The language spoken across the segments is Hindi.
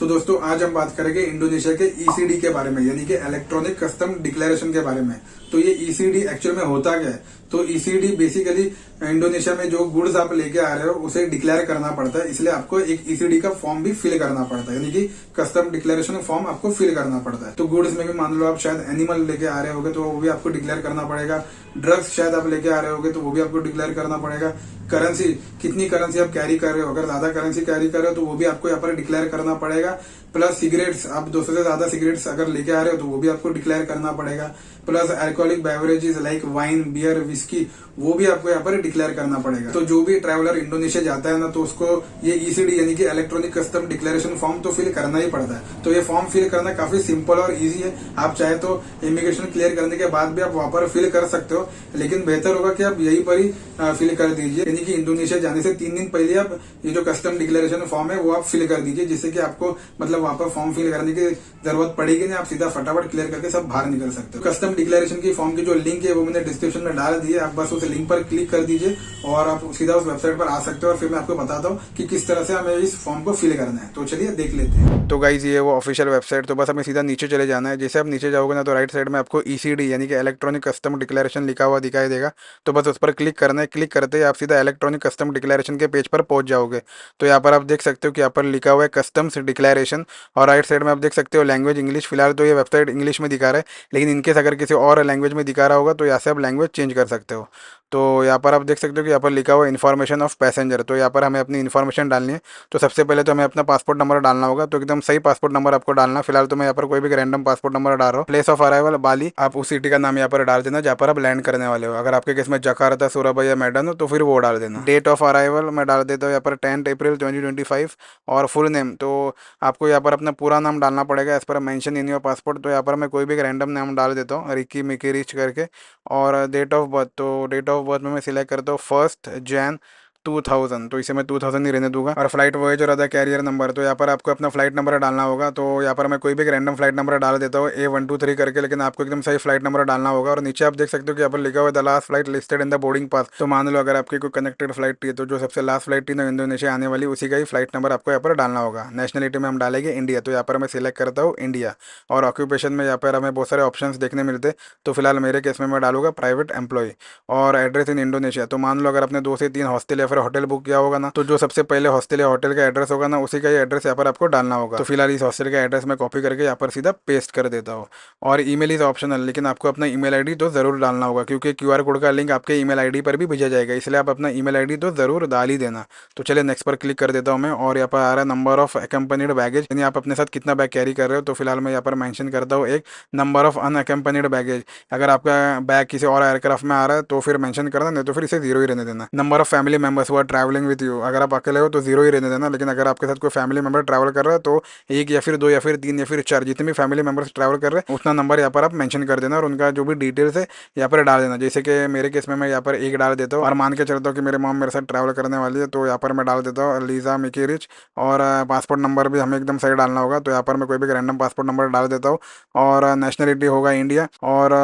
तो दोस्तों आज हम बात करेंगे इंडोनेशिया के ईसीडी के बारे में, यानी कि इलेक्ट्रॉनिक कस्टम डिक्लेरेशन के बारे में। तो ये ईसीडी एक्चुअल में होता क्या है? तो ईसीडी बेसिकली इंडोनेशिया में जो गुड्स आप लेके आ रहे हो उसे डिक्लेयर करना पड़ता है, इसलिए आपको एक ईसीडी का फॉर्म भी फिल करना पड़ता है, यानी कि कस्टम डिक्लेरेशन फॉर्म आपको फिल करना पड़ता है। तो गुड्स में भी मान लो आप शायद एनिमल लेके आ रहे होगे तो वो भी आपको डिक्लेयर करना पड़ेगा। ड्रग्स शायद आप लेके आ रहे होगे तो वो भी आपको डिक्लेयर करना पड़ेगा। करेंसी, कितनी करेंसी आप कैरी कर रहे हो, अगर ज्यादा करेंसी कैरी कर रहे हो तो वो भी आपको यहाँ पर डिक्लेयर करना पड़ेगा। प्लस सिगरेट्स, आप 200 से ज्यादा सिगरेट्स अगर लेके आ रहे हो तो वो भी आपको डिक्लेयर करना पड़ेगा। Plus alcoholic beverages like wine, beer, whisky, वो भी आपको यहाँ पर डिक्लेयर करना पड़ेगा। तो जो भी ट्रैवलर इंडोनेशिया जाता है ना, तो उसको ये ईसीडी यानी कि इलेक्ट्रॉनिक कस्टम डिक्लेरेशन फॉर्म तो फिल करना ही पड़ता है। तो ये फॉर्म फिल करना काफी सिंपल और इजी है। आप चाहे तो इमिग्रेशन क्लियर करने के बाद भी आप वहां पर फिल कर सकते हो, लेकिन बेहतर होगा कि आप यहीं पर ही फिल कर दीजिए, यानी कि इंडोनेशिया जाने से 3 दिन पहले आप ये जो कस्टम डिक्लेरेशन फॉर्म है वो आप फिल कर दीजिए, जिससे कि आपको मतलब वहां पर फॉर्म फिल करने की जरूरत पड़ेगी नहीं, आप सीधा फटाफट क्लियर करके सब बाहर निकल सकते हो। कस्टम डिक्लेरेशन की फॉर्म की जो लिंक है वो मैंने डिस्क्रिप्शन में डाल दी है, आप बस उस लिंक पर क्लिक कर दीजिए और आप सीधा उस वेबसाइट पर आ सकते हो और फिर मैं आपको बताता हूँ कि किस तरह से हमें इस फॉर्म को फिल करना है। तो चलिए देख लेते हैं। तो गाइज ये वो ऑफिशियल वेबसाइट, तो बस हमें सीधा नीचे चले जाना है। जैसे आप नीचे जाओगे ना तो राइट साइड में आपको ईसीडी यानी कि इलेक्ट्रॉनिक कस्टम डिक्लेरेशन लिखा हुआ दिखाई देगा, तो बस उस पर क्लिक करना है। क्लिक करते ही आप सीधा इलेक्ट्रॉनिक कस्टम डिक्लेरेशन के पेज पर पहुंच जाओगे। तो यहाँ पर आप देख सकते हो कि यहाँ पर लिखा हुआ है कस्टम्स डिक्लेरेशन, और राइट साइड में आप देख सकते हो लैंग्वेज इंग्लिश। फिलहाल तो ये वेबसाइट इंग्लिश में दिखा रहा है, लेकिन इनकेस अगर किसी और लैंग्वेज में दिखा रहा होगा तो यहाँ से आप लैंग्वेज चेंज कर सकते हो। तो यहाँ पर आप देख सकते हो कि यहाँ पर लिखा हुआ है इन्फॉर्मेशन ऑफ पैसेंजर, तो यहाँ पर हमें अपनी इन्फॉर्मेशन डालनी है। तो सबसे पहले तो हमें अपना पासपोर्ट नंबर डालना होगा, तो एकदम सही पासपोर्ट नंबर आपको डालना। फिलहाल तो मैं यहाँ पर कोई भी रैंडम पासपोर्ट नंबर डाल रहा हूँ। प्लेस ऑफ अराइवल बाली, आप उस सिटी का नाम यहाँ पर डाल देना जहाँ पर आप लैंड करने वाले हो। अगर आपके केस में जकार्ता, सूराबाई या मैडन हो तो फिर वो डाल देना। डेट ऑफ अराइवल मैं डाल देता हूँ यहाँ पर 10 अप्रैल 2025। और फुल नेम, तो आपको यहाँ पर अपना पूरा नाम डालना पड़ेगा as per mention in your passport. तो यहाँ पर मैं कोई भी रैंडम नाम डाल देता हूँ, रिकी मिकी रिच करके। और डेट ऑफ बर्थ, तो डेट ऑफ बर्थ में मैं सिलेक्ट करता हूँ 1 जैन 2000, तो इसे मैं 2000 ही रहने दूंगा। और फ्लाइट वॉयेज और अदर कैरियर नंबर, तो यहाँ पर आपको अपना फ्लाइट नंबर डालना होगा। तो यहाँ पर मैं कोई भी रैंडम फ्लाइट नंबर डाल देता हूँ A123 करके, लेकिन आपको एकदम सही फ्लाइट नंबर डालना होगा। और नीचे आप देख सकते हो कि यहाँ पर लिखा हुआ है the last flight listed in the boarding pass. तो मान लो अगर आपकी कोई कनेक्टेड फ्लाइट थी तो जो सबसे लास्ट फ्लाइट थी ना इंडोनेशिया आने वाली, उसी का ही फ्लाइट नंबर आपको यहाँ पर डालना होगा। नेशनलिटी में हम डालेंगे इंडिया, तो यहाँ पर मैं सिलेक्ट करता हूँ इंडिया। और ऑक्यूपेशन में यहाँ पर हमें बहुत सारे ऑप्शन देखने मिलते, तो फिलहाल मेरे केस में मैं डालूंगा प्राइवेट एम्प्लॉय। और एड्रेस इन इंडोनेशिया, तो मान लो अगर आपने 2 से 3 हॉस्टल या फिर होटल बुक किया होगा ना, तो जो सबसे पहले हॉस्टल या होटल का एड्रेस होगा ना उसी का ही एड्रेस यहाँ पर आपको डालना होगा। तो फिलहाल इस हॉस्टल का एड्रेस मैं कॉपी करके यहाँ पर सीधा पेस्ट कर देता हूँ। और ईमेल इज ऑप्शनल, लेकिन आपको अपना ईमेल आईडी तो जरूर डालना होगा, क्योंकि क्यूआर कोड का लिंक आपके ईमेल आईडी पर भी भेजा जाएगा, इसलिए आप अपना ईमेल आईडी तो जरूर डाल ही देना। तो चलिए नेक्स्ट पर क्लिक कर देता हूँ मैं। और यहाँ पर आ रहा है नंबर ऑफ अकम्पनीड बैगेज, यानी आप अपने साथ कितना बैग कैरी कर रहे हो। तो फिलहाल मैं यहाँ पर मेंशन करता हूँ एक नंबर ऑफ अनअकम्पनीड बैगेज। अगर आपका बैग किसी और एयरक्राफ्ट में आ रहा है तो फिर मेंशन करना, नहीं तो फिर इसे 0 ही रहने देना। Number of family members who are travelling with you, अगर आप अकेले हो तो 0 ही रहने देना, लेकिन अगर आपके साथ कोई फैमिली मेंबर ट्रैवल कर रहा है तो 1 या फिर 2 या फिर 3 या फिर 4, जितने भी फैमिली मेंबर्स ट्रैवल कर रहे हैं उतना नंबर यहाँ पर आप मेंशन कर देना और उनका जो भी डिटेल्स है यहाँ पर डाल देना। जैसे कि मेरे केस में मैं यहाँ पर 1 डाल देता हूँ, और मान के चलता हूँ कि मेरे मॉम मेरे साथ ट्रैवल करने वाली है, तो यहाँ पर मैं डाल देता हूँ लीजा मिकी रिच। और पासपोर्ट नंबर भी हमें एकदम सही डालना होगा, तो यहाँ पर मैं कोई भी रैंडम पासपोर्ट नंबर डाल देता हूँ। और नेशनलिटी होगा इंडिया, और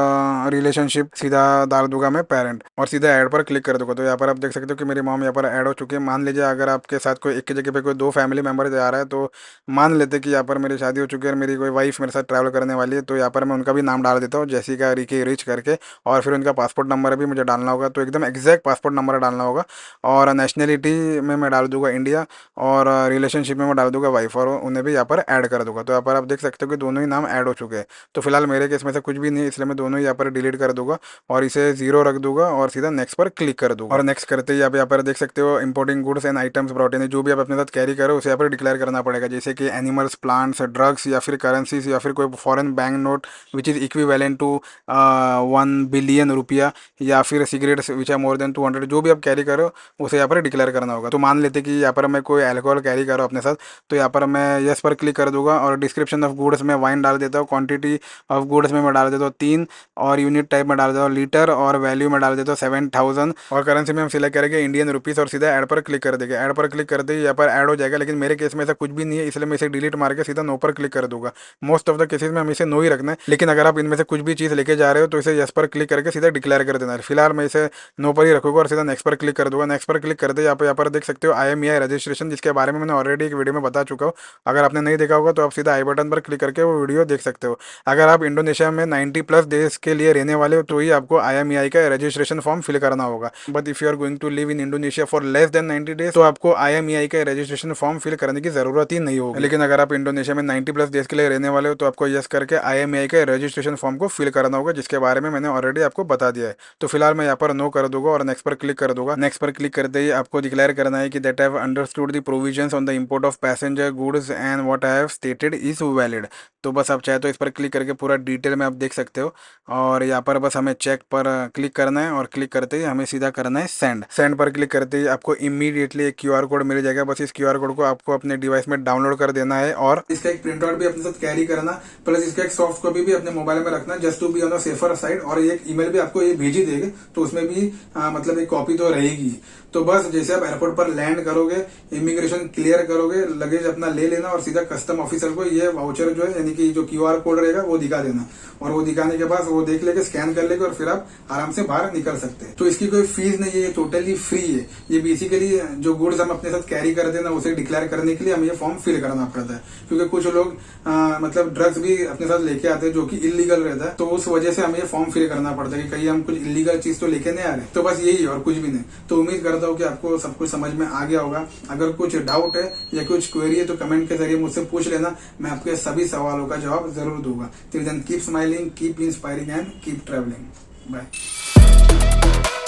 रिलेशनशिप सीधा डाल दूंगा मैं पेरेंट, और सीधा ऐड पर क्लिक कर दूंगा। तो यहाँ पर आप देख सकते हो कि मेरी मॉम यहाँ पर ऐड हो चुकी है। मान लीजिए अगर आपके साथ कोई एक की जगह पे कोई 2 फैमिली मेंबर जा रहा है, तो मान लेते कि यहाँ पर मेरी शादी हो चुकी है और मेरी कोई वाइफ मेरे साथ ट्रैवल करने वाली है, तो यहाँ पर मैं उनका भी नाम डाल देता हूँ, जैसिका रिकी रिच करके। और फिर उनका पासपोर्ट नंबर भी मुझे डालना होगा, तो एकदम एग्जैक्ट पासपोर्ट नंबर डालना होगा। और नेशनलिटी में मैं डाल दूंगा इंडिया, और रिलेशनशिप में मैं डाल दूंगा वाइफ, और उन्हें भी यहाँ पर ऐड कर दूंगा। तो यहाँ पर आप देख सकते हो कि दोनों ही नाम ऐड हो चुके हैं। तो फिलहाल मेरे केस में से कुछ भी नहीं, इसलिए मैं दोनों ही यहाँ पर डिलीट कर दूंगा और इसे 0 रख दूंगा और सीधा नेक्स्ट पर क्लिक कर दूंगा। और नेक्स्ट करते ही आप यहाँ पर देख सकते हो importing goods and items brought in, जो भी आप अपने साथ कैरी करो उसे यहाँ पर डिक्लेयर करना पड़ेगा, जैसे कि एनिमल्स, प्लांट्स, ड्रग्स या फिर करेंसीज या फिर कोई foreign bank note which is equivalent to 1 billion रुपया, या फिर cigarettes which are more than 200, जो भी आप कैरी करो उसे यहाँ पर डिक्लेयर करना होगा। तो मान लेते कि यहाँ पर मैं कोई अल्कोहल कैरी करो अपने साथ, तो यहाँ पर मैं यस पर क्लिक कर दूंगा। और डिस्क्रिप्शन ऑफ गुड्स में वाइन डाल देता हूँ, क्वांटिटी ऑफ गुड्स में मैं डाल देता हूँ 3, और यूनिट टाइप में डाल देता हूँ लीटर, और वैल्यू में डाल देता हूँ 7000, और करेंसी में हम सिलेक्ट करेंगे इंडियन रुपीज। रुपीज़ और सीधा ऐड पर क्लिक कर देगा। ऐड पर क्लिक कर दे यहाँ पर ऐड हो जाएगा, लेकिन मेरे केस में ऐसा कुछ भी नहीं है, इसलिए मैं इसे डिलीट मार के सीधा नो पर क्लिक कर दूंगा। मोस्ट ऑफ द केसेस में हमें इसे नो ही रखना है, लेकिन अगर आप इनमें से कुछ भी चीज़ लेके जा रहे हो तो इसे यस पर क्लिक करके सीधा डिक्लेयर कर देना है। फिलहाल मैं इसे नो पर ही रखूंगा और सीधा नेक्स्ट पर क्लिक कर दूंगा। नेक्स्ट पर क्लिक कर दे यहाँ पर देख सकते हो IMEI रजिस्ट्रेशन, जिसके बारे में मैंने ऑलरेडी एक वीडियो में बता चुका हूँ। अगर आपने नहीं देखा होगा तो आप सीधा आई बटन पर क्लिक करके वो वीडियो देख सकते हो। अगर आप इंडोनेशिया में 90+ डेज के लिए रहने वाले हो तो ही आपको IMEI का रजिस्ट्रेशन फॉर्म फिल करना होगा। But if you are going to live in Indonesia for less than 90 days तो आपको IMEI का रजिस्ट्रेशन फॉर्म फिल करने की जरूरत ही नहीं होगी। लेकिन अगर आप इंडोनेशिया में 90+ डेज के लिए रहने वाले हो तो आपको यस करके IMEI का रजिस्ट्रेशन फॉर्म को फिल करना होगा, जिसके बारे में मैंने ऑलरेडी आपको बता दिया है। तो फिलहाल मैं यहाँ पर नो कर दूंगा और नेक्स्ट पर क्लिक कर दूंगा। नेक्स्ट पर क्लिक करते ही आपको डिक्लेयर करना है कि that I have understood the provisions on the import of passenger goods and what I have stated is valid. तो बस आप चाहे तो इस पर क्लिक करके पूरा डिटेल में आप देख सकते हो। और यहाँ पर बस हमें चेक पर क्लिक करना है और क्लिक करते ही हमें सीधा करना है सेंड। सेंड पर क्लिक करते ही आपको इमीडिएटली एक QR कोड मिल जाएगा। बस इस QR कोड को आपको अपने डिवाइस में डाउनलोड कर देना है और इसका एक प्रिंट आउट भी अपने साथ कैरी करना, प्लस इसका एक सॉफ्ट कॉपी भी अपने मोबाइल में रखना, just to be on the safer side. और एक ईमेल भी आपको ये भेजी देगी, तो उसमें भी मतलब एक कॉपी तो रहेगी। तो बस जैसे आप एयरपोर्ट पर लैंड करोगे, इमिग्रेशन क्लियर करोगे, लगेज अपना ले लेना और सीधा कस्टम ऑफिसर को ये वाउचर जो है यानी कि जो QR कोड रहेगा वो दिखा देना। और वो दिखाने के बाद वो देख लेके स्कैन कर लेगा और फिर आप आराम से बाहर निकल सकते हैं। तो इसकी कोई फीस नहीं है, ये टोटली फ्री है। ये बेसिकली जो गुड्स हम अपने साथ कैरी करते हैं ना, उसे डिक्लेयर करने के लिए हमें ये फॉर्म फिल करना पड़ता है। क्योंकि कुछ लोग मतलब ड्रग्स भी अपने साथ लेके आते हैं जो कि इलीगल रहता है, तो उस वजह से हमें ये फॉर्म फिल करना पड़ता है कि कहीं हम कुछ इलीगल चीज तो लेके नहीं आ रहे। तो बस यही है और कुछ भी नहीं। तो उम्मीद करता हूँ कि आपको सब कुछ समझ में आ गया होगा। अगर कुछ डाउट है या कुछ क्वेरी है तो कमेंट के जरिए मुझसे पूछ लेना, मैं आपके सभी सवालों का जवाब जरूर दूंगा। Till then keep smiling, keep inspiring and keep travelling. Bye.